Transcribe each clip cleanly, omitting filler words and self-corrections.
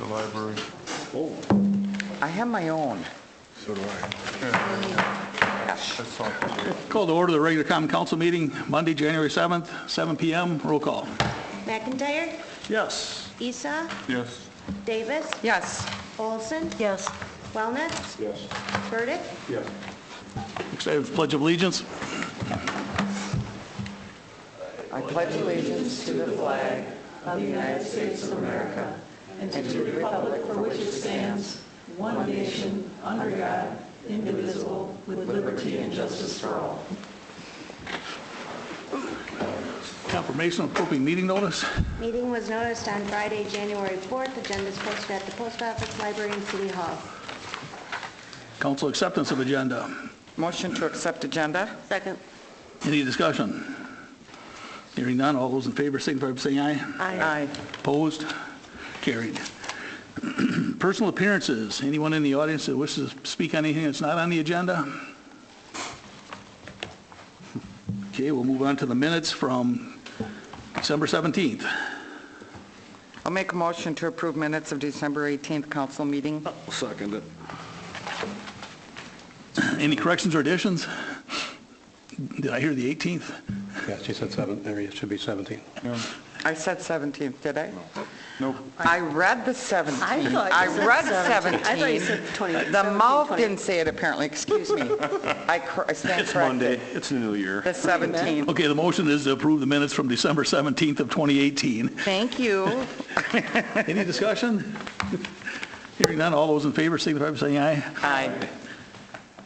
library. I have my own. So do I. Gosh. That's all. Call to order the regular common council meeting, Monday, January 7th, 7 p.m. Roll call. McIntyre, Yes. Esau, Yes. Davis, Yes. Olson, Yes. Wellness, Yes. Burdick, Yes. Next item is Pledge of Allegiance. I pledge allegiance to the flag of the United States of America and to the republic for which it stands, one nation, under God, indivisible, with liberty and justice for all. Confirmation of approving meeting notice. Meeting was noticed on Friday, January 4th. Agenda is posted at the post office, library, and city hall. Council acceptance of agenda. Motion to accept agenda? Second. Any discussion? Hearing none, all those in favor signify by saying aye. Aye. Opposed? Carried. Personal appearances. Anyone in the audience that wishes to speak on anything that's not on the agenda? Okay, we'll move on to the minutes from December 17th. I'll make a motion to approve minutes of December 18th council meeting. Second it. Any corrections or additions? Did I hear the 18th? Yeah, she said 7, there it should be 17. I said 17th, did I? Nope. I read the 17th. I thought you said read 17th. I thought you 17th. said 20. The 17, mouth 20. didn't say it apparently, excuse me. I stand corrected. It's the new year. The 17th. Okay, the motion is to approve the minutes from December 17th of 2018. Thank you. Any discussion? Hearing none, all those in favor signify by saying aye. Aye.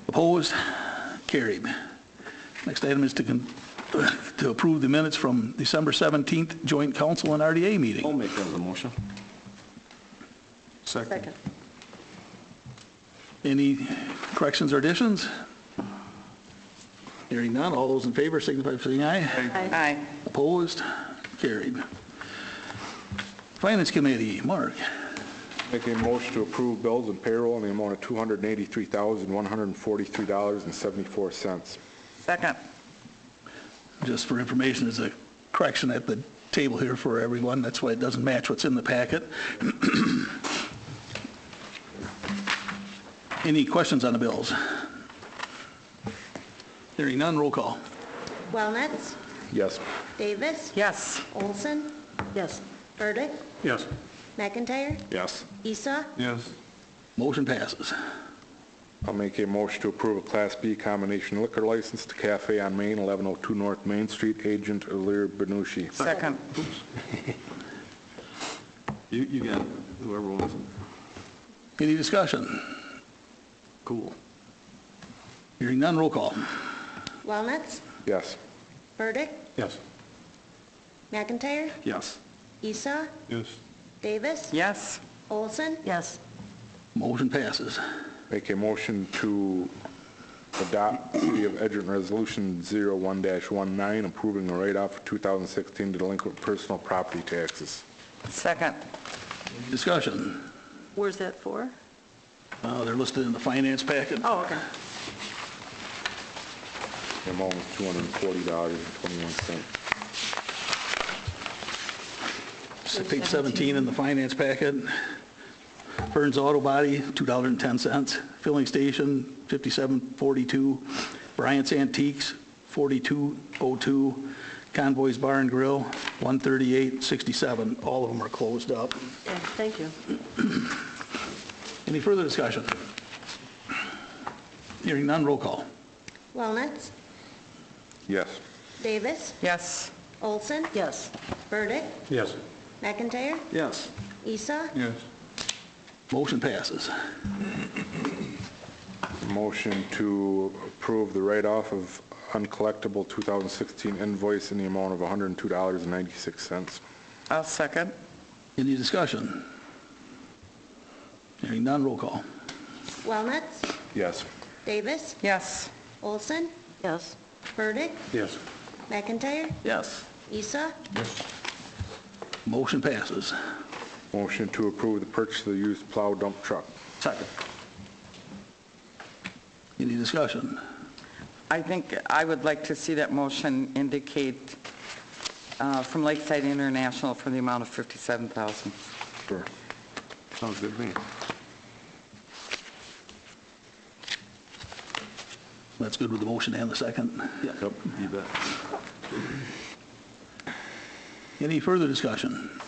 Opposed? Carried. Next item is to approve the minutes from December 17th joint council and RDA I'll meeting. make that as a motion. Second. Any corrections or additions? Hearing none, all those in favor signify by saying aye. Aye. Opposed? Carried. Finance Committee, Mark. Make a motion to approve bills and payroll in the amount of $283,143.74. Second. Just for information, there's a correction at the table here for everyone. That's why it doesn't match what's in the packet. Any questions on the bills? Hearing none, roll call. Wellness, Yes. Davis, Yes. Olson, Yes. Burdick, Yes. McIntyre, Yes. Esau, Yes. Motion passes. I'll make a motion to approve a Class B combination liquor license to Cafe on Main, 1102 North Main Street, agent Alir Benushi. Second. You got it, whoever wants it. Any discussion? Cool. Hearing none, roll call. Wellness, Yes. Burdick, Yes. McIntyre, Yes. Esau, Yes. Davis, Yes. Olson, Yes. Motion passes. Make a motion to adopt City of Edgerton Resolution 01-19, approving the write-off of 2016 delinquent personal property taxes. Second. Any discussion? Where's that for? They're listed in the finance packet. Oh, okay. The amount was $240.21. Page 17 in the finance packet. Burns Auto Body, $2.10. Filling Station, $57.42. Bryant's Antiques, $42.02. Convoy's Bar and Grill, $138.67. All of them are closed up. Yeah, thank you. Any further discussion? Hearing none, roll call. Wellness, Yes. Davis, Yes. Olson, Yes. Burdick, Yes. McIntyre, Yes. Esau, Yes. Motion passes. Motion to approve the write-off of uncollectible 2016 invoice in the amount of $102.96. I'll second. Any discussion? Hearing none, roll call. Wellness, Yes. Davis, Yes. Olson, Yes. Burdick, Yes. McIntyre, Yes. Esau, Motion passes. Motion to approve the purchase of the used plow dump truck. Second. Any discussion? I think I would like to see that motion indicate from Lakeside International for the amount of $57,000. Sure. Sounds good to me. That's good with the motion and the second. Yep, you bet. Any further discussion?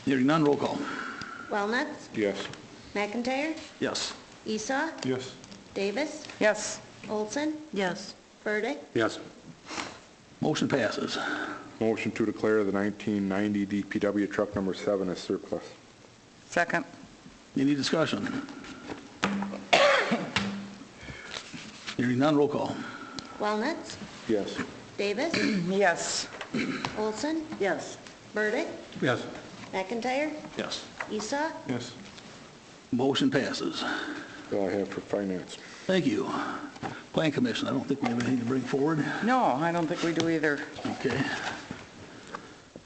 Hearing none, roll call. Walnuts, Yes. McIntyre, Yes. Esau, Yes. Davis, Yes. Olson, Yes. Burdick, Yes. Motion passes. Motion to declare the 1990 DPW truck number 7 as surplus. Second. Any discussion? Hearing none, roll call. Walnuts, Yes. Davis, Yes. Olson, Yes. Burdick, Yes. McIntyre, Yes. Esau, Yes. Motion passes. That's all I have for finance. Thank you. Plan Commission, I don't think we have anything to bring forward. No, I don't think we do either. Okay.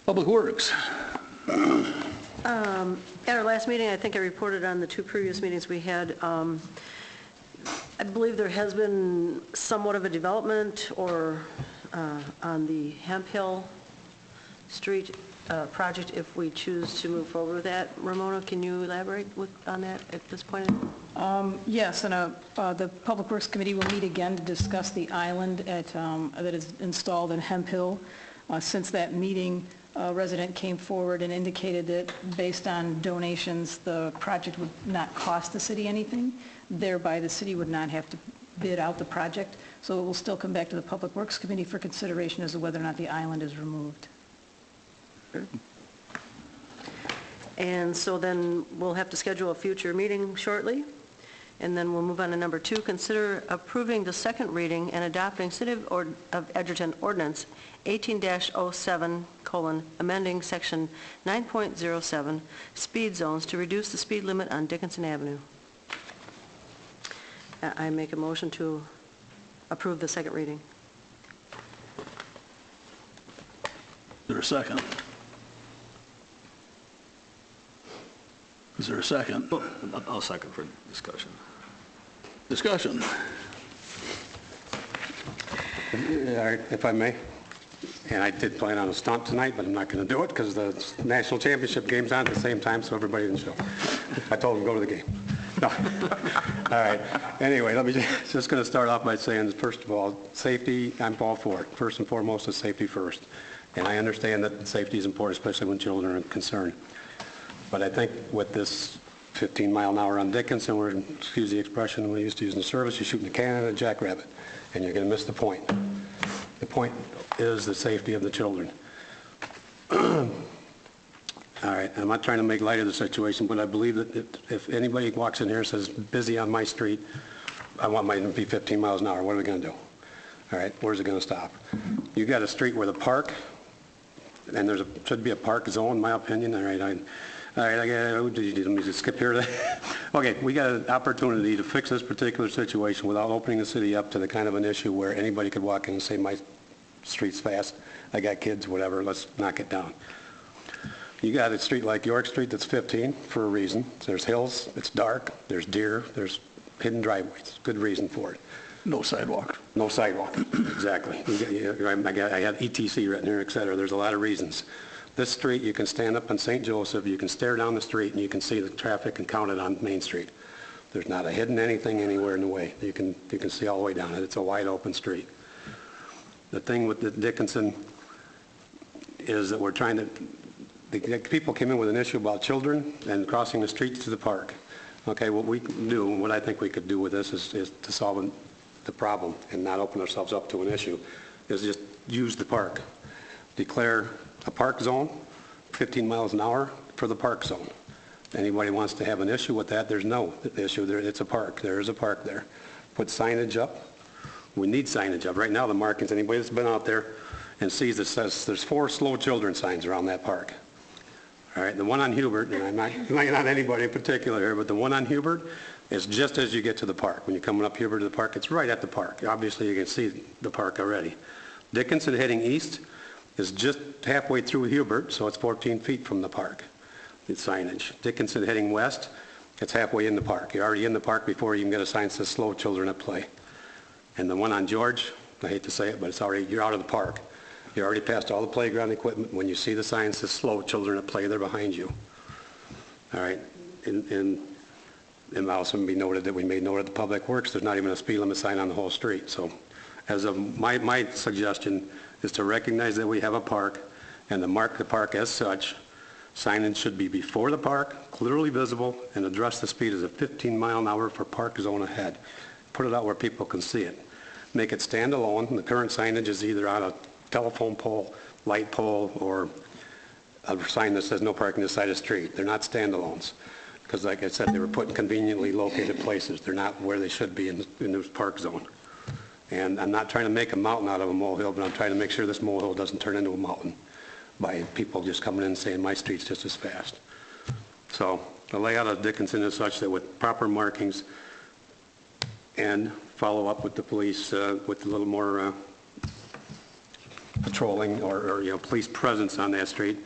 Public Works. At our last meeting, I think I reported on the two previous meetings we had. I believe there has been somewhat of a development or on the Hemp Hill Street project if we choose to move forward with that. Ramona, can you elaborate on that at this point? Yes, and the Public Works Committee will meet again to discuss the island that is installed in Hemp Hill. Since that meeting, a resident came forward and indicated that based on donations, the project would not cost the city anything. Thereby, the city would not have to bid out the project. So it will still come back to the Public Works Committee for consideration as to whether or not the island is removed. And so then we'll have to schedule a future meeting shortly. And then we'll move on to number 2, consider approving the second reading and adopting City of Edgerton Ordinance 18-07, amending Section 9.07, speed zones to reduce the speed limit on Dickinson Avenue. I make a motion to approve the second reading. Is there a second? Is there a second? I'll second for discussion. Discussion. If I may, and I did plan on a stunt tonight, but I'm not going to do it because the national championship game's on at the same time, so everybody didn't show. I told them to go to the game. No. All right. Anyway, let me just going to start off by saying, first of all, safety, I'm all for it. First and foremost is safety first. And I understand that safety is important, especially when children are concerned. But I think with this 15 mile an hour on Dickinson, or excuse the expression we used to use in the service, you're shooting a cannon at a jackrabbit, and you're going to miss the point. The point is the safety of the children. All right, I'm not trying to make light of the situation, but I believe that if anybody walks in here and says, busy on my street, I want mine to be 15 miles an hour, what are we going to do? All right, where's it going to stop? You got a street where the park, and should be a park zone, in my opinion. All right, let me just skip here. Okay, we got an opportunity to fix this particular situation without opening the city up to the kind of an issue where anybody could walk in and say, my street's fast, I got kids, whatever, let's knock it down. You got a street like York Street that's 15 for a reason. There's hills, it's dark, there's deer, there's hidden driveways. Good reason for it. No sidewalk. No sidewalk, exactly. I had ETC written here, et cetera. There's a lot of reasons. This street, you can stand up on St. Joseph, you can stare down the street, and you can see the traffic and count it on Main Street. There's not a hidden anything anywhere in the way. You can see all the way down it. It's a wide open street. The thing with the Dickinson is that we're trying to, the people came in with an issue about children and crossing the streets to the park. Okay, what we can do, what I think we could do with this is to solve the problem and not open ourselves up to an issue, is just use the park. Declare a park zone, 15 miles an hour for the park zone. Anybody wants to have an issue with that, there's no issue there. It's a park. There is a park there. Put signage up. We need signage up. Right now, the markings, anybody that's been out there and sees it says there's 4 slow children signs around that park. All right, the one on Hubert, and I'm not laying on anybody in particular here, but the one on Hubert is just as you get to the park. When you're coming up Hubert to the park, it's right at the park. Obviously, you can see the park already. Dickinson heading east is just halfway through Hubert, so it's 14 feet from the park, the signage. Dickinson heading west, it's halfway in the park. You're already in the park before you can get a sign that says slow children at play. And the one on George, I hate to say it, but it's already, you're out of the park. You're already past all the playground equipment. When you see the sign that says slow children at play, they're behind you. all right? And also be noted that we made note of the Public Works, there's not even a speed limit sign on the whole street. So my suggestion is to recognize that we have a park and to mark the park as such. Signage should be before the park, clearly visible, and address the speed as a 15 mile an hour for park zone ahead. Put it out where people can see it. Make it stand alone. The current signage is either on a telephone pole, light pole, or a sign that says no parking this side of the street. They're not standalones. Because like I said, they were put in conveniently located places. They're not where they should be in this park zone. And I'm not trying to make a mountain out of a molehill, but I'm trying to make sure this molehill doesn't turn into a mountain by people just coming in and saying my street's just as fast. So the layout of Dickinson is such that with proper markings and follow up with the police with a little more patrolling or police presence on that street,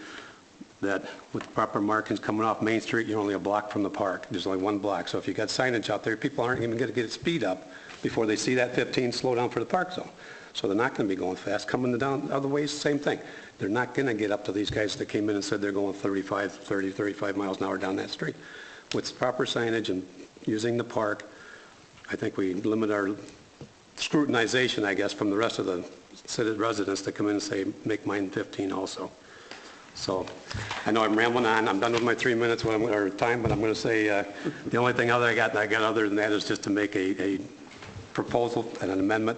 that with proper markings coming off Main Street, you're only a block from the park. There's only one block. So if you got signage out there, people aren't even going to get speed up before they see that 15 slow down for the park zone. So they're not going to be going fast. Coming down other ways, same thing. They're not going to get up to these guys that came in and said they're going 35 miles an hour down that street. With proper signage and using the park, I think we limit our scrutinization, I guess, from the rest of the city residents to come in and say, make mine 15 also. So I know I'm rambling on. I'm done with my 3 minutes or time, but I'm going to say the only thing I got other than that is just to make a proposal and an amendment.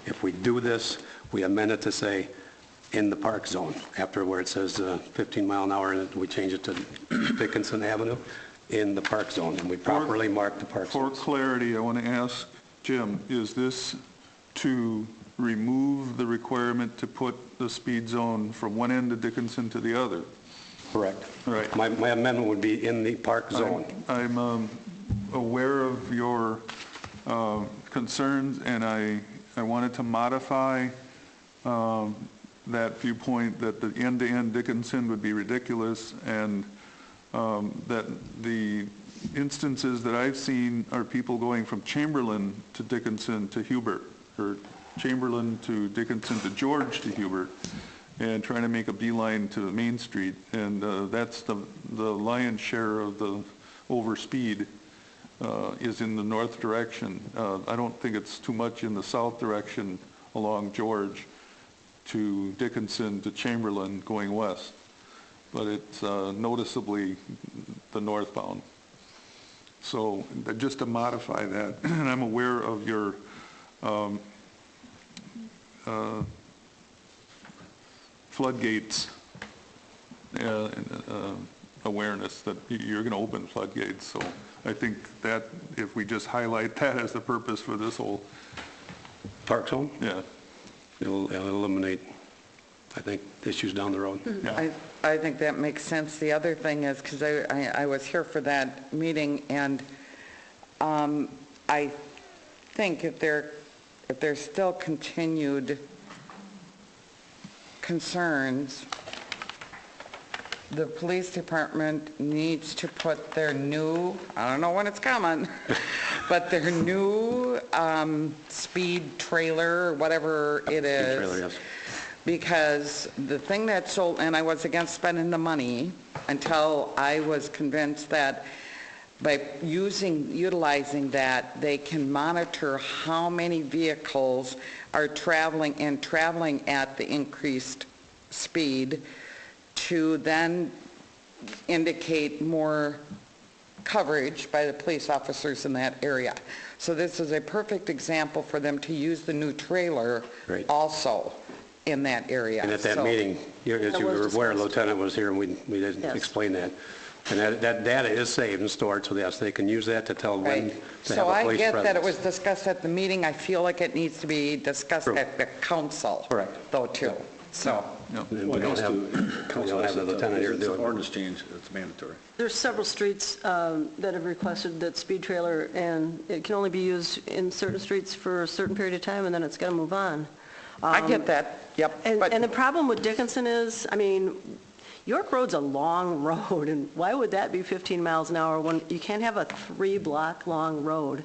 If we do this, we amend it to say in the park zone, after where it says 15 mile an hour, and we change it to Dickinson Avenue in the park zone, and we properly mark the park zone. For clarity, I want to ask Jim, is this to remove the requirement to put the speed zone from one end of Dickinson to the other? Correct. Right. My amendment would be in the park zone. I'm aware of your concerns, and I wanted to modify that viewpoint that the end-to-end Dickinson would be ridiculous, and that the instances that I've seen are people going from Chamberlain to Dickinson to Hubert, or Chamberlain to Dickinson to George to Hubert, and trying to make a beeline to Main Street, and that's the lion's share of the overspeed is in the north direction. I don't think it's too much in the south direction along George to Dickinson to Chamberlain going west, but it's noticeably the northbound. So just to modify that, and I'm aware of your floodgates awareness that you're going to open floodgates. So I think that if we just highlight that as the purpose for this whole Park zone? Yeah. It'll eliminate, I think, issues down the road. Yeah. I think that makes sense. The other thing is, because I was here for that meeting, and I think if there's still continued concerns, the police department needs to put their new, I don't know when it's coming, but their new speed trailer, or whatever it is. Speed trailer, yes. Because the thing that sold, and I was against spending the money until I was convinced that by utilizing that, they can monitor how many vehicles are traveling at the increased speed, to then indicate more coverage by the police officers in that area. So this is a perfect example for them to use the new trailer also in that area. And at that meeting, as you were aware, Lieutenant was here, and we didn't explain that. And that data is saved and stored, so yes, they can use that to tell when to have a police presence. So I get that it was discussed at the meeting. I feel like it needs to be discussed at the council, though, too. So. And we don't have the lieutenant here to do it. Ordinance change, it's mandatory. There's several streets that have requested that speed trailer, and it can only be used in certain streets for a certain period of time, and then it's got to move on. I get that, yep. And the problem with Dickinson is, I mean, York Road's a long road, and why would that be 15 miles an hour when you can't have a 3-block long road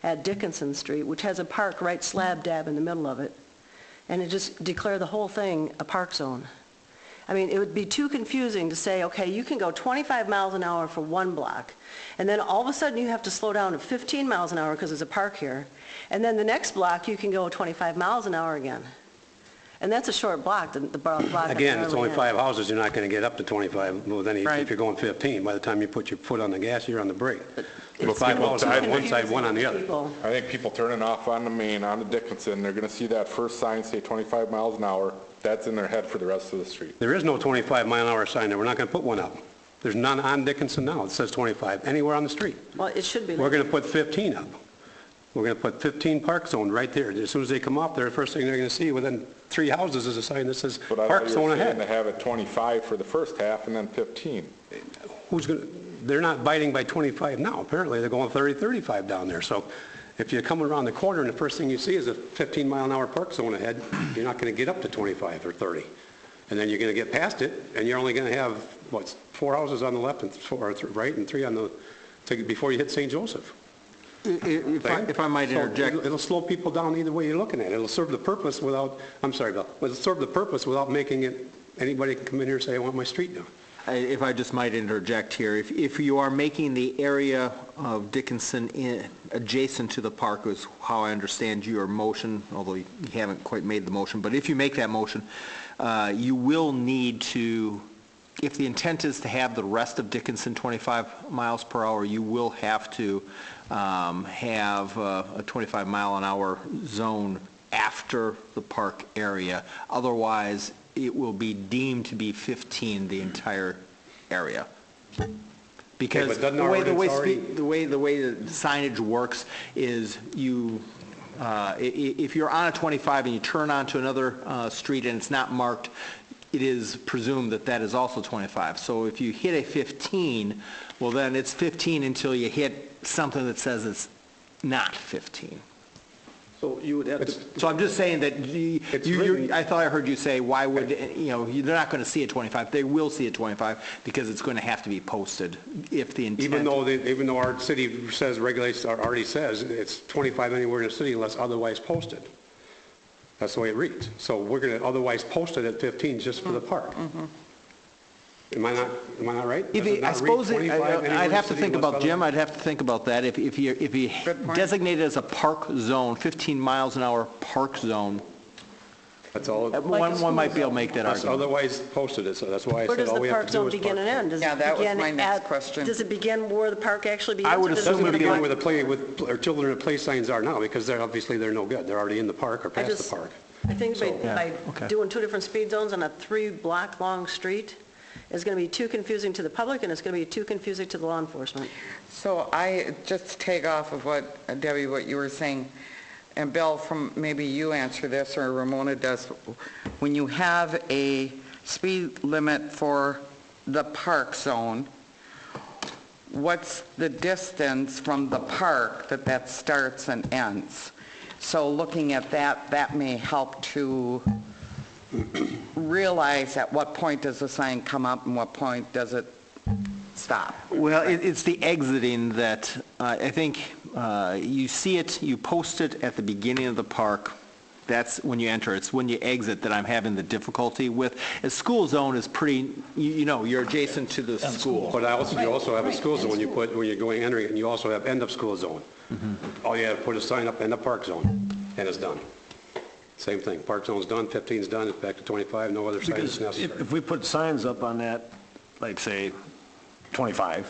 at Dickinson Street, which has a park right slab dab in the middle of it, and it just declare the whole thing a park zone. I mean, it would be too confusing to say, okay, you can go 25 miles an hour for one block, and then all of a sudden you have to slow down to 15 miles an hour because there's a park here, and then the next block you can go 25 miles an hour again. And that's a short block, the block. Again, it's only in. 5 houses, you're not going to get up to 25, well, then Right. if you're going 15, by the time you put your foot on the gas, you're on the brake. But It's 5 too houses on one side, confusing one on the for other. people. I think people turning off on the main, on the Dickinson, they're going to see that first sign say 25 miles an hour. That's in their head for the rest of the street. There is no 25-mile-an-hour sign there, we're not going to put one up. There's none on Dickinson now, it says 25, anywhere on the street. Well, it should be. We're going to put 15 up. We're going to put 15 park zone right there. As soon as they come up there, the first thing they're going to see within 3 houses is a sign that says But I park thought you zone were saying ahead. to have it 25 for the first half and then 15. Who's going to, they're not biting by 25 now. Apparently, they're going 30, 35 down there. So if you come around the corner and the first thing you see is a 15-mile-an-hour park zone ahead, you're not going to get up to 25 or 30. And then you're going to get past it, and you're only going to have, 4 houses on the left and 4 right and 3 on the, before you hit St. Joseph. If I might So interject. it'll slow people down either way you're looking at it. It'll serve the purpose without, I'm sorry, Bill, it'll serve the purpose without making it, anybody can come in here and say, I want my street done. If I just might interject here, if you are making the area of Dickinson adjacent to the park, is how I understand your motion, although you haven't quite made the motion, but if you make that motion, you will need to, if the intent is to have the rest of Dickinson 25 miles per hour, you will have to have a 25-mile-an-hour zone after the park area. Otherwise, it will be deemed to be 15 the entire area. Because but doesn't the our way ordinance the way the signage works is you, if you're on a 25 and you turn onto another street and it's not marked, it is presumed that that is also 25. So if you hit a 15, well then it's 15 until you hit something that says it's not 15. So you would have to, So I'm just saying that I thought I heard you say, why would, they're not going to see a 25. They will see a 25 because it's going to have to be posted if the intent. Even though our city says, regulates, already says it's 25 anywhere in the city unless otherwise posted. That's the way it reads. So we're going to otherwise post it at 15 just for the park. Am I not right? If Does it I not read suppose, 25 anywhere in I'd the have to city think unless about, Jim, otherwise- I'd have to think about that. If you Good point. designate it as a park zone, 15 miles an hour park zone, That's all. one might be able to make that That's argument. otherwise posted it, so that's why I Where said does all the we have park to do zone is begin park. and end? Does Yeah, it that was begin my next at- question. Does it begin where the park actually begins? I would or does assume it Doesn't it'd be begin like- with the children at play signs are now, because they're obviously they're no good. They're already in the park or I past just- the park. I think by okay. doing 2 different speed zones on a 3-block-long street is going to be too confusing to the public, and it's going to be too confusing to the law enforcement. So I, just to take off of what, Debbie, what you were saying, and Bill, from maybe you answer this or Ramona does, when you have a speed limit for the park zone, what's the distance from the park that starts and ends? So looking at that, that may help to realize at what point does the sign come up and what point does it stop. Well, it's the exiting that, I think, you see it, you post it at the beginning of the park. That's when you enter. It's when you exit that I'm having the difficulty with. A school zone is pretty, you're adjacent to the school. But you also have a school zone you put, when you're going, entering it, and you also have end of school zone. All you have to put a sign up, end of park zone, and it's done. Same thing, park zone's done, 15's done, it's back to 25, no other sign is because necessary. if we put signs up on that, like say 25,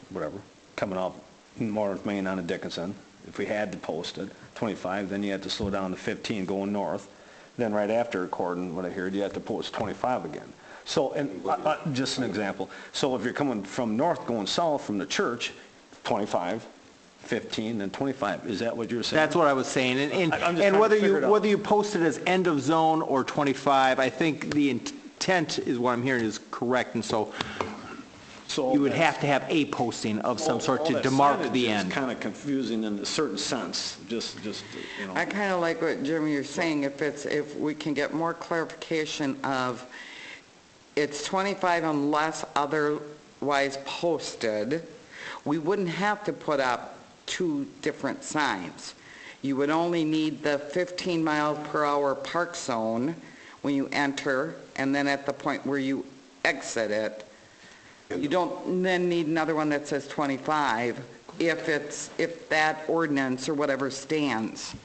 whatever, coming up North Main on a Dickinson, if we had to post it, 25, then you had to slow down to 15 going north. Then right after, according to what I heard, you had to post 25 again. So, and just an example. So if you're coming from north going south from the church, 25, 15, then 25. Is that what you're saying? That's what I was saying. And I'm just trying to whether figure it out. you post it as end of zone or 25, I think the intent is what I'm hearing is correct. And so you would have to have a posting of some sort to demark the end. It's kind of confusing in a certain sense, just I kind of like what, Jim, you're saying, if we can get more clarification of it's 25 unless otherwise posted, we wouldn't have to put up 2 different signs. You would only need the 15 mile per hour park zone when you enter, and then at the point where you exit it. You don't then need another one that says 25 if that ordinance or whatever stands,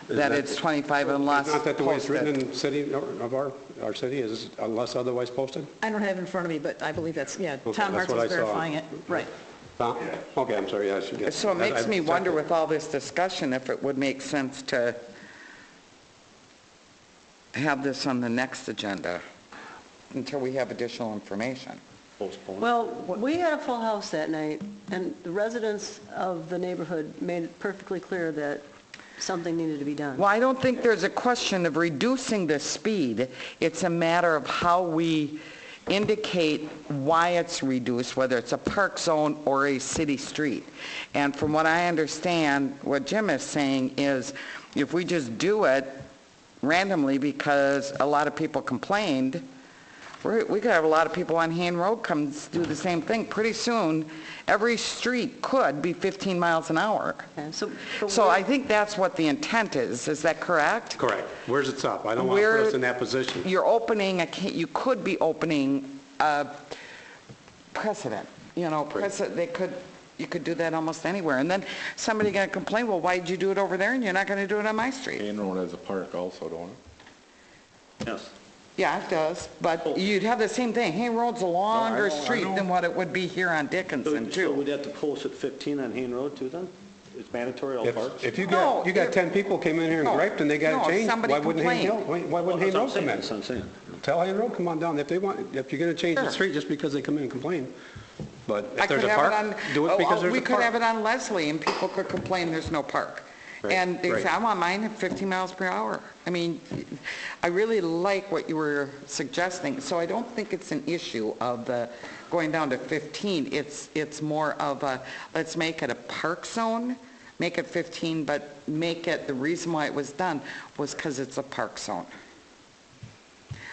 that it's 25 unless Not that the way it's written posted. in the city of our city is unless otherwise posted? I don't have it in front of me, but I believe that's, yeah, Okay, Tom that's Hartzell's what I saw. verifying it. Right. Okay, I'm sorry, yeah, I should get. So it makes me I- wonder with all this discussion if it would make sense to have this on the next agenda until we have additional information. Well, we had a full house that night, and the residents of the neighborhood made it perfectly clear that something needed to be done. Well, I don't think there's a question of reducing the speed. It's a matter of how we indicate why it's reduced, whether it's a park zone or a city street. And from what I understand, what Jim is saying is if we just do it randomly because a lot of people complained, we could have a lot of people on Hain Road come do the same thing. Pretty soon, every street could be 15 miles an hour. Okay, So but I think that's what the intent is. Is that correct? Correct. Where's it up? I don't want to put us in that position. You're opening, you could be opening a precedent, you could do that almost anywhere. And then somebody going to complain, well, why did you do it over there and you're not going to do it on my street? Hain Road has a park also, don't it? Yes. Yeah, it does, but you'd have the same thing. Hain Road's a longer I street know. than what it would be here on Dickinson, So too. we'd have to post at 15 on Hain Road too then? It's mandatory all parks? If you No, got 10 people came in here and No, griped and they got no, it if changed, somebody why wouldn't Hain complained. Road come in? That's what I'm saying. Tell Hain Road, come on down. If you're going to change the Sure. street just because they come in and complain. But I if there's could a have it park, on, do it because there's a we park. could have it on Leslie and people could complain there's no park. Right, And they right. say, I want mine at 50 miles per hour. I mean, I really like what you were suggesting. So I don't think it's an issue of the going down to 15. It's more of a, let's make it a park zone, make it 15, but make it, the reason why it was done was because it's a park zone.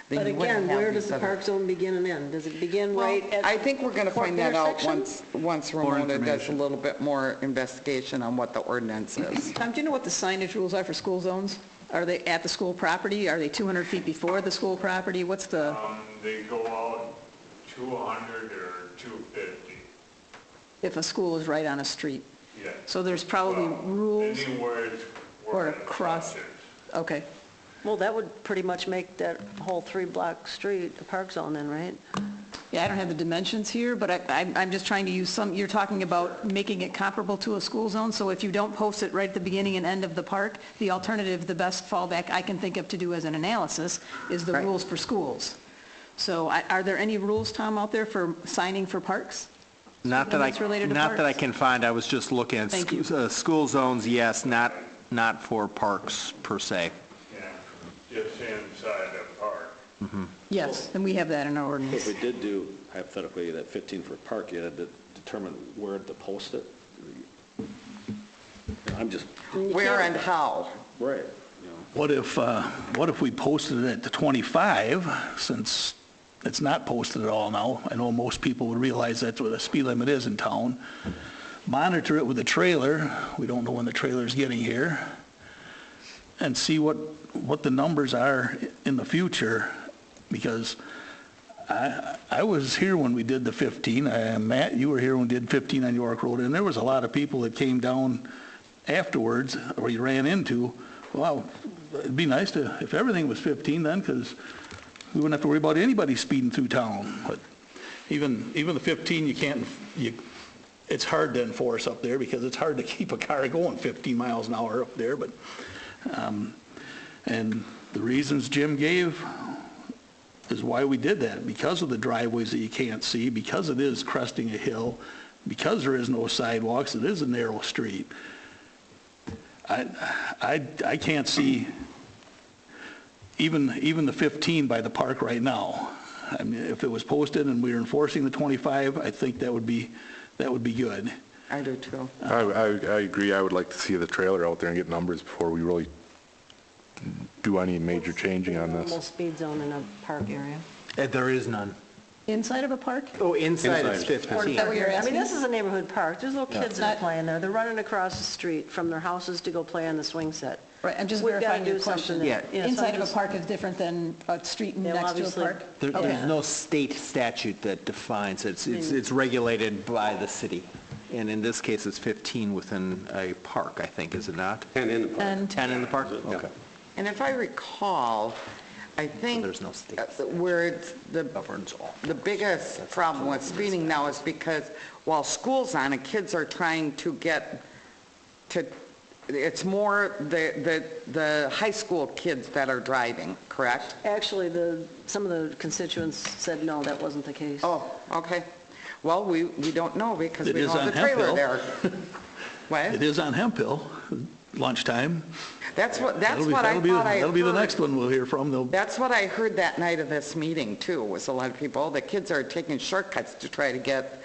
Then But you wouldn't again, have where does these the other- park zone begin and end? Does it begin Well, right at I think we're going to find that out intersections? once Ramona does a little bit more investigation on what the ordinance is. Tom, do you know what the signage rules are for school zones? Are they at the school property? Are they 200 feet before the school property? What's the, They go out 200 or 250, if a school is right on a street? yeah. So there's probably Well, rules Anywhere it's or where it across, crosses. okay. Well, that would pretty much make that whole 3-block street a park zone then, right? Yeah, I don't have the dimensions here, but I'm just trying to use some, you're talking about making it comparable to a school zone, so if you don't post it right at the beginning and end of the park, the alternative, the best fallback I can think of to do as an analysis is the Right. rules for schools. So are there any rules, Tom, out there for signing for parks? Not that Limits related to I parks? can find, I was just looking at Thank you. school zones, yes, not for parks per se. Yeah, just inside the park. Yes, and we have that in our If ordinance. we did do hypothetically that 15 for a park, you had to determine where to post it. I'm just, Where and how? right, What if we posted it at the 25, since it's not posted at all now? I know most people would realize that's what the speed limit is in town. Monitor it with a trailer, we don't know when the trailer's getting here, and see what the numbers are in the future, because I was here when we did the 15. Matt, you were here when we did 15 on York Road, and there was a lot of people that came down afterwards, or you ran into, wow, it'd be nice if everything was 15 then, because we wouldn't have to worry about anybody speeding through town. But even the 15, it's hard to enforce up there, because it's hard to keep a car going 15 miles an hour up there. But and the reasons Jim gave is why we did that, because of the driveways that you can't see, because it is cresting a hill, because there is no sidewalks, it is a narrow street. I can't see even the 15 by the park right now. I mean, if it was posted and we were enforcing the 25, I think that would be good. I do too. I agree. I would like to see the trailer out there and get numbers before we really do any major changing on Normal this. speed zone in a park area. There is none. Inside of a park? Oh, inside it's Is 15. that what you're I mean, asking? this is a neighborhood park. There's little kids that Not- are playing there. They're running across the street from their houses to go play on the swing set. Right, I'm just We've gotta verifying your do something question. that- yeah, so Inside I'm of a just- park is different than a street Yeah, well, next to a obviously- park? There's Okay. no state statute that defines it. It's regulated by the city. And in this case, it's 15 within a park, I think, is it not? 10 in the park. And 10 in the park? Okay. And if I recall, I think There's no state where it's governs all. the biggest problem with speeding now is because while school's on and kids are trying to get to, it's more the high school kids that are driving, correct? Actually, some of the constituents said, no, that wasn't the case. Oh, okay. Well, we don't know because It we is don't have on the trailer Hemp there. Hill. What? It is on Hemp Hill, lunchtime. That's what I That'll be- thought I heard. That'll be the next one we'll hear from. They'll- That's what I heard that night of this meeting, too, was a lot of people, the kids are taking shortcuts to try to get,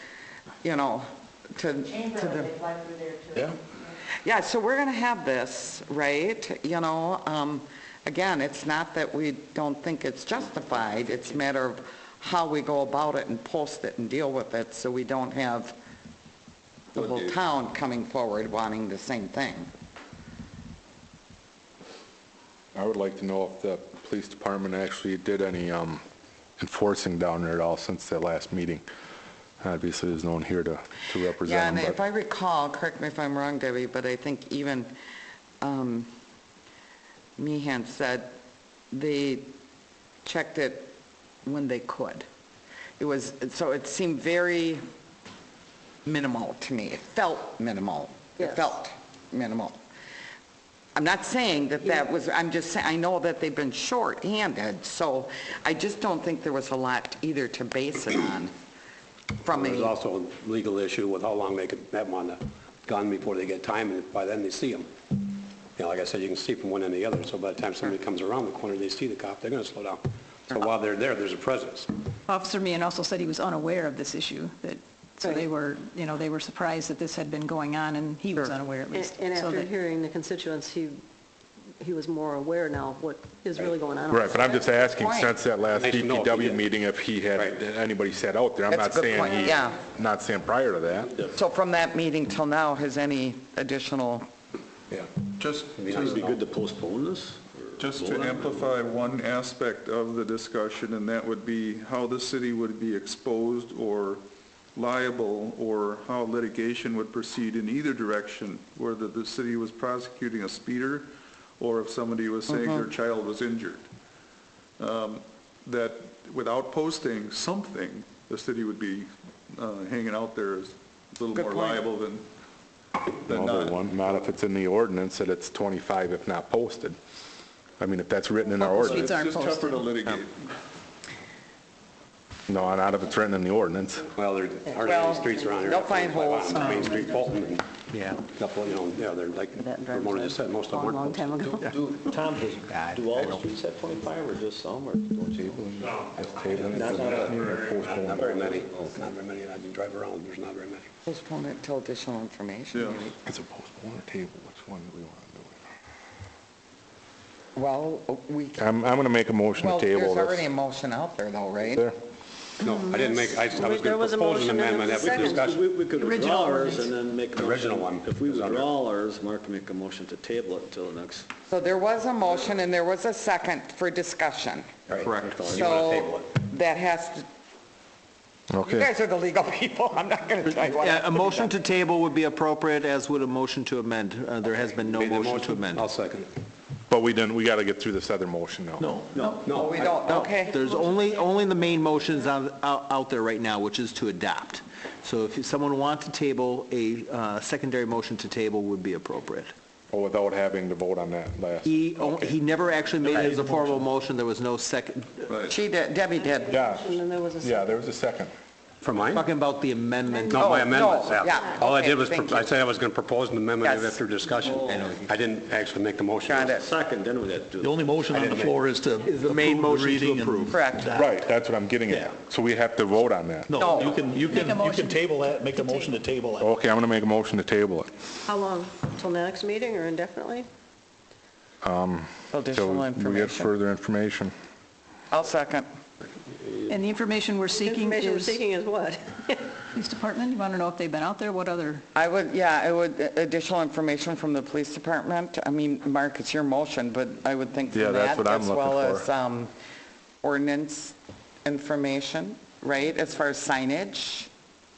you know, to the... Yeah. Yeah, so we're going to have this, right? You know, again, it's not that we don't think it's justified, it's a matter of how we go about it and post it and deal with it so we don't have the whole town coming forward wanting the same thing. I would like to know if the police department actually did any enforcing down there at all since that last meeting. Obviously, there's no one here to Yeah, represent and them, if but I recall, correct me if I'm wrong, Debbie, but I think even Meehan said they checked it when they could. It was, so it seemed very minimal to me. It felt minimal. It Yes. felt minimal. I'm not saying that was, I'm just saying, I know that they've been short-handed, so I just don't think there was a lot either to base it on from There's a, also a legal issue with how long they could have them on the gun before they get time, and by then they see them. You know, like I said, you can see from one end to the other, so by the time somebody comes around the corner, they see the cop, they're going to slow down. So while they're there, there's a presence. Officer Meehan also said he was unaware of this issue, that, so Right. they were, you know, they were surprised that this had been going on, and he was Sure. unaware at least. And So after that- hearing the constituents, he was more aware now of what is really going on. right, but I'm just asking, Point. since that last They should know if he DPW did. meeting, if he had Right. anybody sat out there. I'm That's not a good saying point, yeah. not saying prior to that. so from that meeting till now, has any additional, Yeah. Just It'd be nice to to, know. to postpone this? just to amplify one aspect of the discussion, and that would be how the city would be exposed or liable, or how litigation would proceed in either direction, whether the city was prosecuting a speeder or if somebody was saying their child was injured. That without posting something, the city would be hanging out there as a little Good more point. liable than Well, not. not if it's in the ordinance that it's 25 if not posted. I mean, if that's written in our Local ordinance. streets aren't It's just tougher to posted. litigate. No, not if it's written in the ordinance. Well, there hardly any streets around here. they'll find holes. Main Street, Fulton, and Yeah. a couple, you know, yeah, they're like, That drives Ramona us just said, most of them a weren't long posted. time ago. Tom, I do all the don't- streets have 25 or just some, or don't you? Not very many, not very many, I can drive around, there's not very many. postpone it till additional information, Yeah. maybe? It's a postpone or table, which one do we want to do? Well, we, I'm going to make a motion well, to table there's this. already a motion out there though, right? There. No, I didn't make, I was There going was to a propose motion an and amendment, a have a second. discussion. We could Original withdraw ours ordinance. and then make a The original motion. one If we is under- withdraw ours, Mark can make a motion to table it until the next. So there was a motion and there was a second for discussion. Right. Correct. So you want to table So it? that has to, you Okay. guys are the legal people, I'm not going to tell you what. Yeah, a motion to table would be appropriate, as would a motion to amend. There has been no Made the motion to amend. I'll second it. But we got to get through this other motion now. Oh, we don't, okay. There's only the main motions out there right now, which is to adopt. So if someone wants to table, a secondary motion to table would be appropriate. Or without having to vote on that last. He never actually made it as a formal motion, there was no second, She did, Debbie did. Yeah, And then there was a yeah, there was a second. For mine? talking about the amendment. No, my Oh, amendments, no, yeah. yeah, All I okay, did was, thank I you. said I was going to propose an amendment Yes. after discussion. I didn't actually make the motion. Got it. Second, then we got to do. The only motion on the floor is to Is the main approve motion the to reading and approve. Correct. adopt. Right, that's what I'm getting Yeah. at. So we have to vote on that. No, No. you Make a can motion table that, make a motion to table it. Okay, I'm going to make a motion to table it. How long? Till the next meeting or indefinitely? Till Additional we get information. further information. I'll second. And the information we're The seeking information we're is, seeking is what? Police Department, you want to know if they've been out there? What other? I would, additional information from the police department. I mean, Mark, it's your motion, but I would think Yeah, from that's that, what I'm as well looking as ordinance information, right, as far as signage.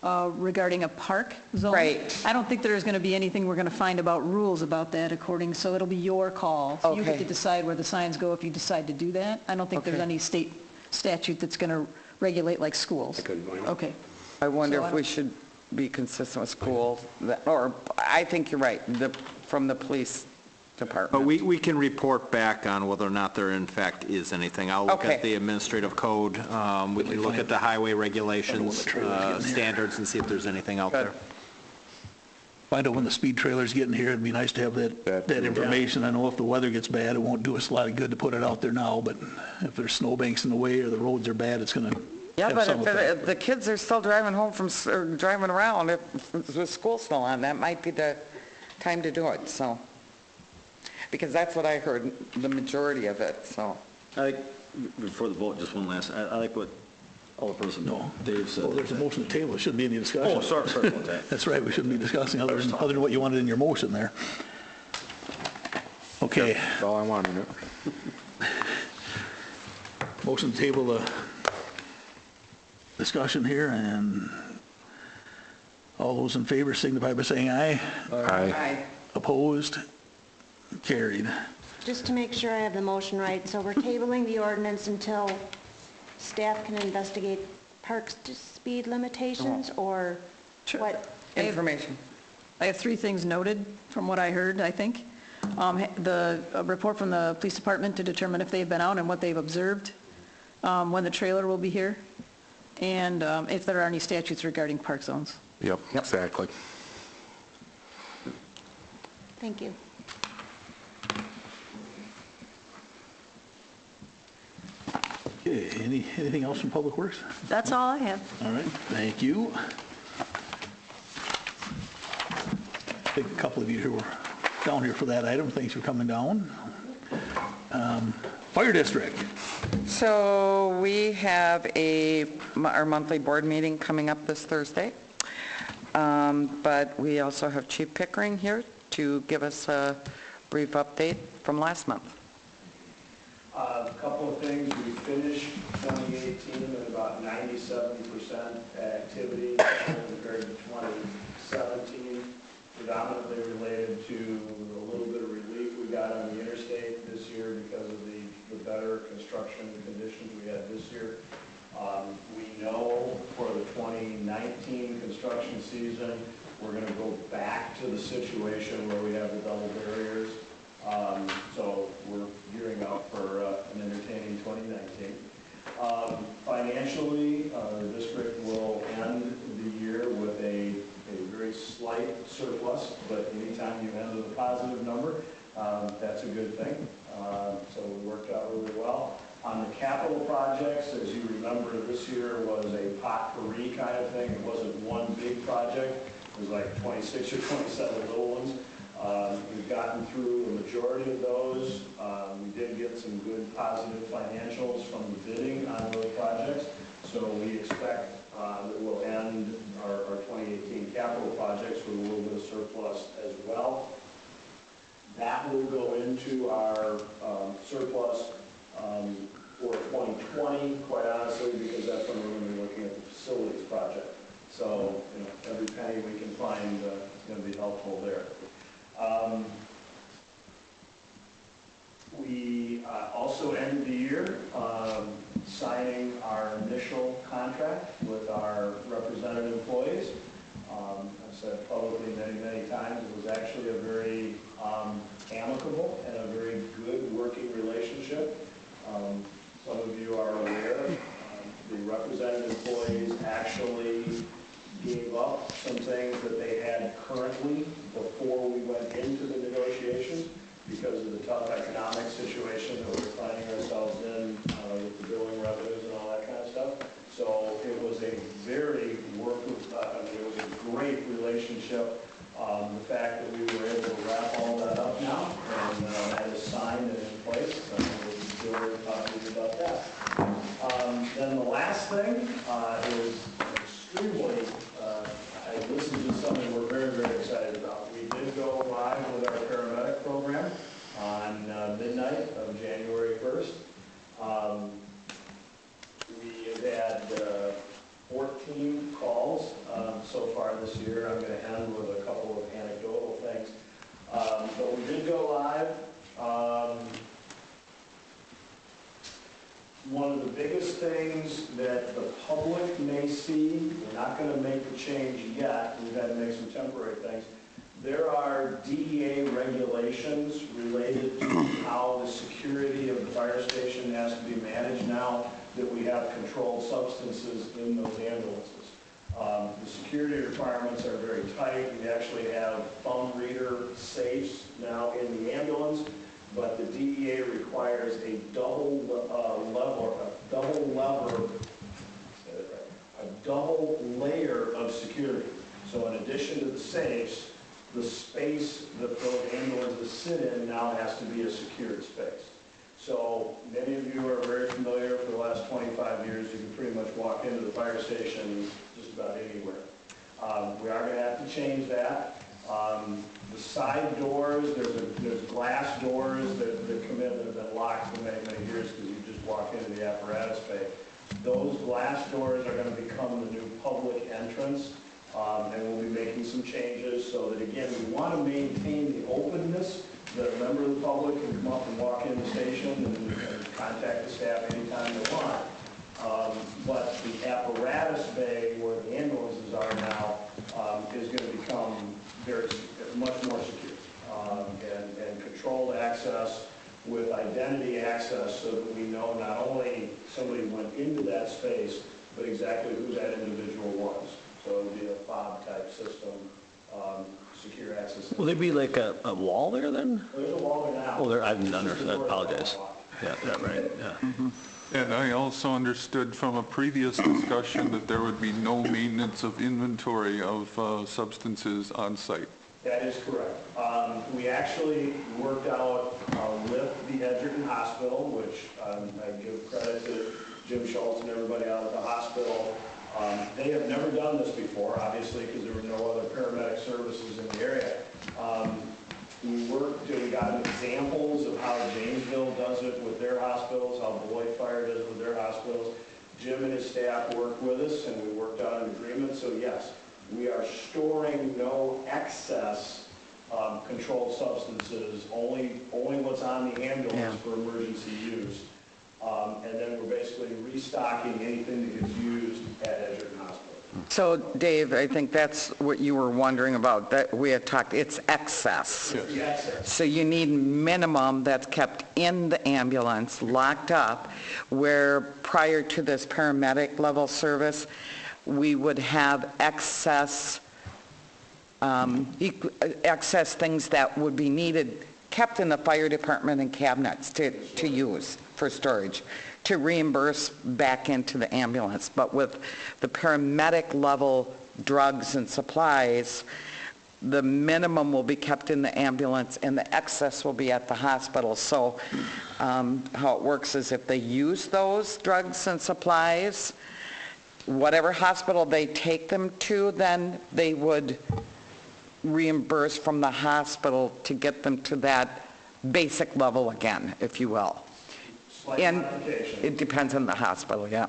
Regarding a park zone? Right. I don't think there's going to be anything we're going to find about rules about that so it'll be your call. So you get Okay. to decide where the signs go if you decide to do that. I don't think there's Okay. any state statute that's going to regulate like schools. Okay. I wonder So I if we don't- should be consistent with schools, or I think you're right, from the police department. But we can report back on whether or not there in fact is anything. I'll look Okay. at the administrative code, we can look at the highway regulations, standards, and see if there's anything out Good. there. Find out when the speed trailer's getting here, it'd be nice to have that information. I know if the weather gets bad, it won't do us a lot of good to put it out there now, but if there's snowbanks in the way or the roads are bad, it's going to Yeah, have but some effect. if the kids are still driving home or driving around, with school still on, that might be the time to do it, so. Because that's what I heard, the majority of it, so. I like, before the vote, just one last, I like what Alderperson Dave said. Well, there's a motion to table, there shouldn't be any discussion. Oh, sorry about that. That's right, we shouldn't be discussing other than what you wanted in your motion there. Okay, That's all I wanted. motion to table the discussion here, and all those in favor signify by saying aye. Aye. Opposed? Carried. Just to make sure I have the motion right, so we're tabling the ordinance until staff can investigate parks to speed limitations, or what? Information. I have three things noted from what I heard, I think. The report from the police department to determine if they've been out and what they've observed, when the trailer will be here, and if there are any statutes regarding park zones. Yep, exactly. Thank you. Okay, anything else from Public Works? That's all I have. All right, thank you. I think a couple of you who were down here for that item, thanks for coming down. Fire District. So we have our monthly board meeting coming up this Thursday. But we also have Chief Pickering here to give us a brief update from last month. A couple of things. We finished 2018 at about 97% activity compared to 2017, predominantly related to a little bit of relief we got on the interstate this year because of the better construction conditions we had this year. We know for the 2019 construction season, we're going to go back to the situation where we have the double barriers. So we're gearing up for an entertaining 2019. Financially, the district will end the year with a very slight surplus, but anytime you end with a positive number, that's a good thing. So we worked out really well. On the capital projects, as you remember, this year was a potpourri kind of thing. It wasn't one big project. It was like 26 or 27 little ones. We've gotten through the majority of those. We did get some good positive financials from the bidding on those projects. So we expect that we'll end our 2018 capital projects with a little bit of surplus as well. That will go into our surplus for 2020, quite honestly, because that's when we're going to be looking at the facilities project. So, every penny we can find is going to be helpful there. We also ended the year signing our initial contract with our represented employees. I've said publicly many times, it was actually a very amicable and a very good working relationship. Some of you are aware, the represented employees actually gave up some things that they had currently before we went into the negotiations because of the tough economic situation that we're finding ourselves in with the billing revenues and all that kind of stuff. So it was a very it was a great relationship. The fact that we were able to wrap all that up now and that is signed and in place, we're still very positive about that. Then the last thing is extremely year. I'm going to end with a couple of anecdotal things. But we did go live. One of the biggest things that the public may see, we're not going to make the change yet, we've had to make some temporary things. There are DEA regulations related to how the security of the fire station has to be managed now that we have controlled substances in those ambulances. The security requirements are very tight. We actually have thumb reader safes now in the ambulance, but the DEA requires a double layer of security. So in addition to the safes, the space that those ambulances sit in now has to be a secured space. So many of you are very familiar. For the last 25 years, you can pretty much walk into the fire station just about anywhere. We are going to have to change that. The side doors, there's glass doors that come in that have been locked for many, many years because you just walk into the apparatus bay. Those glass doors are going to become the new public entrance, and we'll be making some changes so that, again, we want to maintain the openness that a member of the public can come up and walk in the station and contact the staff anytime they want. But the apparatus bay where the ambulances are now is going to become much more secure and controlled access with identity access so that we know not only somebody went into that space, but exactly who that individual was. So it would be a fob type system, secure access. Will there be like a wall there then? There's a wall there now. Oh, there, I apologize. Yeah, right, yeah. And I also understood from a previous discussion that there would be no maintenance of inventory of substances on site. That is correct. We actually worked out with the Edgerton Hospital, which I give credit to Jim Schultz and everybody out at the hospital. They have never done this before, obviously, because there were no other paramedic services in the area. We got examples of how Janesville does it with their hospitals, how Beloit Fire does it with their hospitals. Jim and his staff worked with us, and we worked out an agreement. So yes, we are storing no excess controlled substances, only what's on the ambulance for emergency use. And then we're basically restocking anything that gets used at Edgerton Hospital. So, Dave, I think that's what you were wondering about, that we had talked, it's excess. Yes. The excess. So you need minimum that's kept in the ambulance, locked up, where prior to this paramedic level service, we would have excess things that would be needed, kept in the fire department and cabinets to use for storage, to reimburse back into the ambulance. But with the paramedic level drugs and supplies, the minimum will be kept in the ambulance and the excess will be at the hospital. So how it works is if they use those drugs and supplies, whatever hospital they take them to, then they would reimburse from the hospital to get them to that basic level again, if you will. And it depends on the hospital, yeah.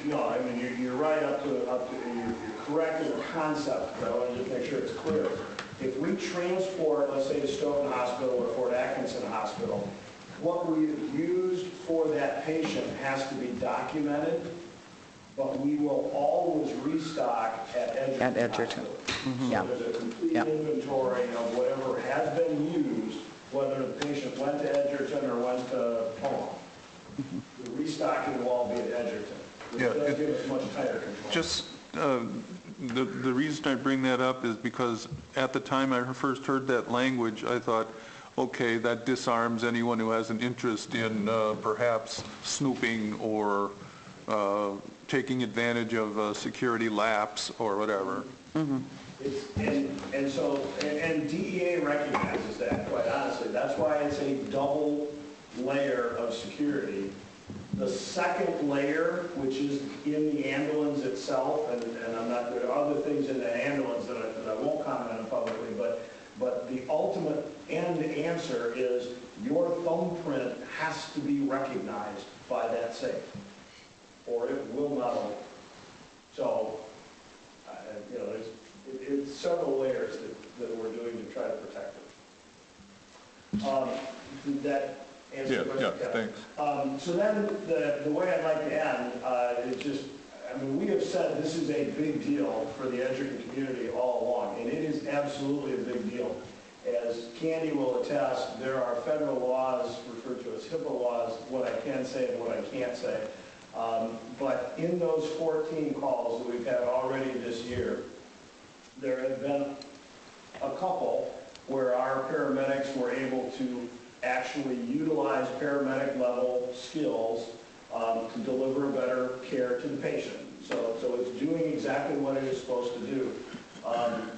No, I mean, you're right you're correct in the concept, but I want to just make sure it's clear. If we transport, let's say, to Stoughton Hospital or Fort Atkinson Hospital, what we've used for that patient has to be documented, but we will always restock at Edgerton. Mm-hmm. So there's a complete inventory of whatever has been used, whether the patient went to Edgerton or went to Toma. The restocking will all be at Edgerton, which does give us much tighter control. Just the reason I bring that up is because at the time I first heard that language, I thought, okay, that disarms anyone who has an interest in perhaps snooping or taking advantage of a security lapse or whatever. Mm-hmm. And DEA recognizes that, quite honestly. That's why it's a double layer of security. The second layer, which is in the ambulance itself, and there are other things in the ambulance that I won't comment on publicly, but the ultimate end answer is your thumbprint has to be recognized by that safe, or it will not open. So, it's several layers that we're doing to try to protect it. Did that answer your question? Yeah, thanks. So then, the way I'd like to end is just, I mean, we have said this is a big deal for the Edgerton community all along, and it is absolutely a big deal. As Candy will attest, there are federal laws referred to as HIPAA laws, what I can say and what I can't say. But in those 14 calls that we've had already this year, there have been a couple where our paramedics were able to actually utilize paramedic level skills to deliver better care to the patient. So it's doing exactly what it is supposed to do.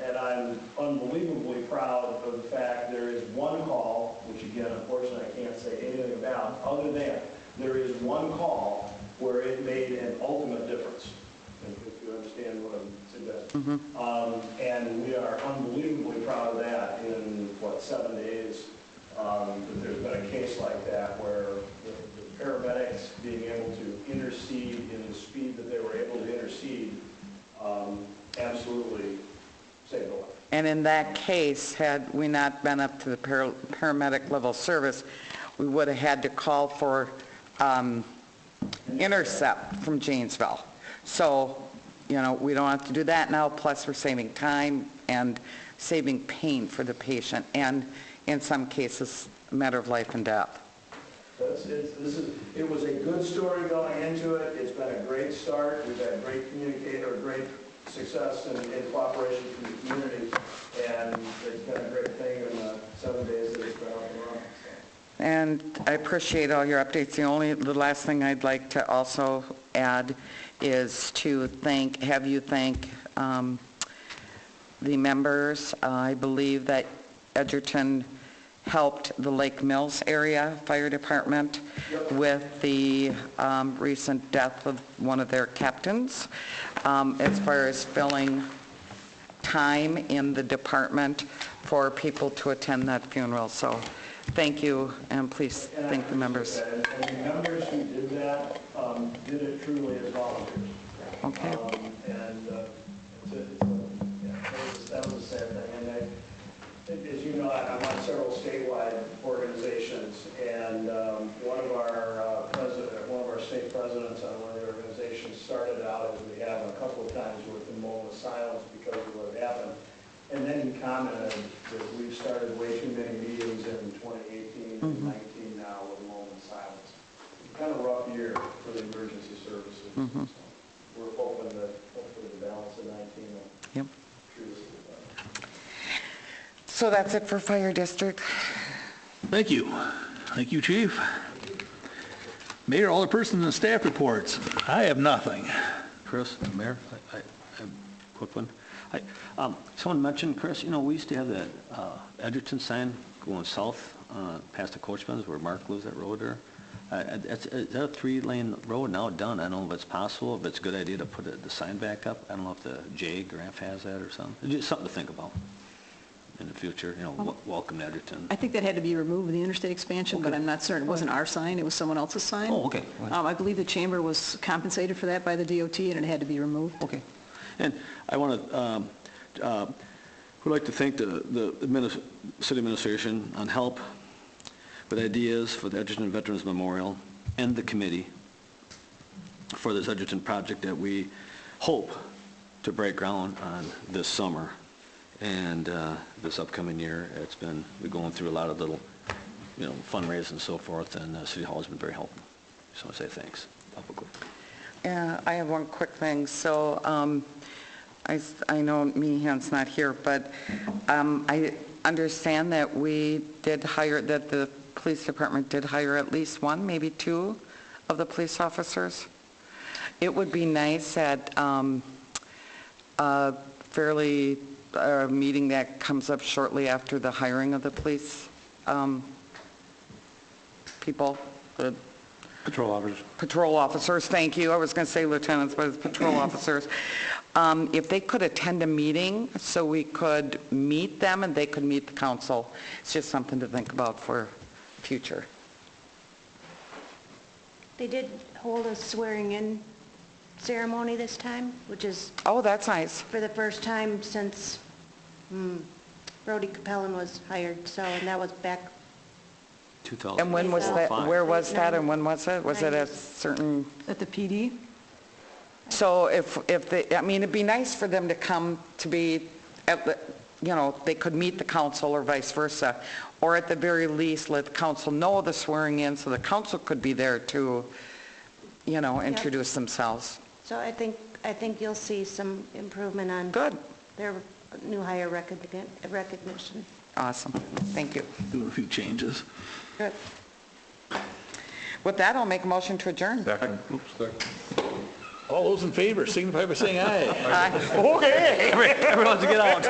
And I'm unbelievably proud of the fact there is one call, which again, unfortunately, I can't say anything about, other than there is one call where it made an ultimate difference, if you understand what I'm suggesting. And we are unbelievably proud of that in, 7 days, that there's been a case like that where the paramedics being able to intercede in the speed that they were able to intercede absolutely saved a life. And in that case, had we not been up to the paramedic level service, we would have had to call for intercept from Janesville. So, you know, we don't have to do that now, plus we're saving time and saving pain for the patient, and in some cases, a matter of life and death. It was a good story going into it. It's been a great start. We've had great great success and cooperation from the community, and it's been a great thing in the 7 days that it's been up and running. And I appreciate all your updates. The last thing I'd like to also add is to have you thank the members. I believe that Edgerton helped the Lake Mills area fire department with the recent death of one of their captains, as far as filling time in the department for people to attend that funeral. So thank you, and please thank the members. And the members who did that did it truly as volunteers. Okay. That was a sad thing. And as you know, I'm on several statewide organizations, and one of our state presidents on one of the organizations started out, as we have a couple of times, with a moment of silence because of what happened. And then he commented that we've started way too many meetings in 2018 and 19 now with a moment of silence. It's kind of a rough year for the emergency services. So we're hoping that hopefully the balance of 19 will treat us a little better. So that's it for Fire District. Thank you. Thank you, Chief. Mayor, alderpersons, and staff reports. I have nothing. Chris, Mayor, I have a quick one. Someone mentioned, Chris, you know, we used to have that Edgerton sign going south past the Coachman's where Mark lives, that road there. Is that a 3-lane road now done? I don't know if it's possible, if it's a good idea to put the sign back up. I don't know if the J Graph has that or something. Just something to think about in the future, you know, welcome to Edgerton. I think that had to be removed, the interstate expansion, but I'm not certain. It wasn't our sign, it was someone else's sign. Oh, okay. I believe the chamber was compensated for that by the DOT, and it had to be removed. Okay. And I want to, would like to thank the city administration on help with ideas for the Edgerton Veterans Memorial and the committee for this Edgerton project that we hope to break ground on this summer and this upcoming year. We're going through a lot of little, you know, fundraising and so forth, and City Hall has been very helpful. So I want to say thanks publicly. I have one quick thing. So I know Meehan's not here, but I understand that that the police department did hire at least one, maybe two of the police officers. It would be nice at a meeting that comes up shortly after the hiring of the police people, the Patrol officers. Patrol officers, thank you. I was going to say lieutenants, but it's patrol officers. If they could attend a meeting so we could meet them and they could meet the council, it's just something to think about for future. They did hold a swearing-in ceremony this time, which is Oh, that's nice. for the first time since Brody Capellan was hired, so, and that was back, And when was that, where was that and when was it? Was it a certain, At the PD? so if they, I mean, it'd be nice for them to come to be, at the, you know, they could meet the council or vice versa, or at the very least, let the council know the swearing in, so the council could be there to, you know, introduce themselves. so I think you'll see some improvement on Good, their new hire recognition. awesome, thank you. Doing a few changes. Good. With that, I'll make a motion to adjourn. Second. All those in favor, signify by saying aye. Aye. Okay, everyone to get out.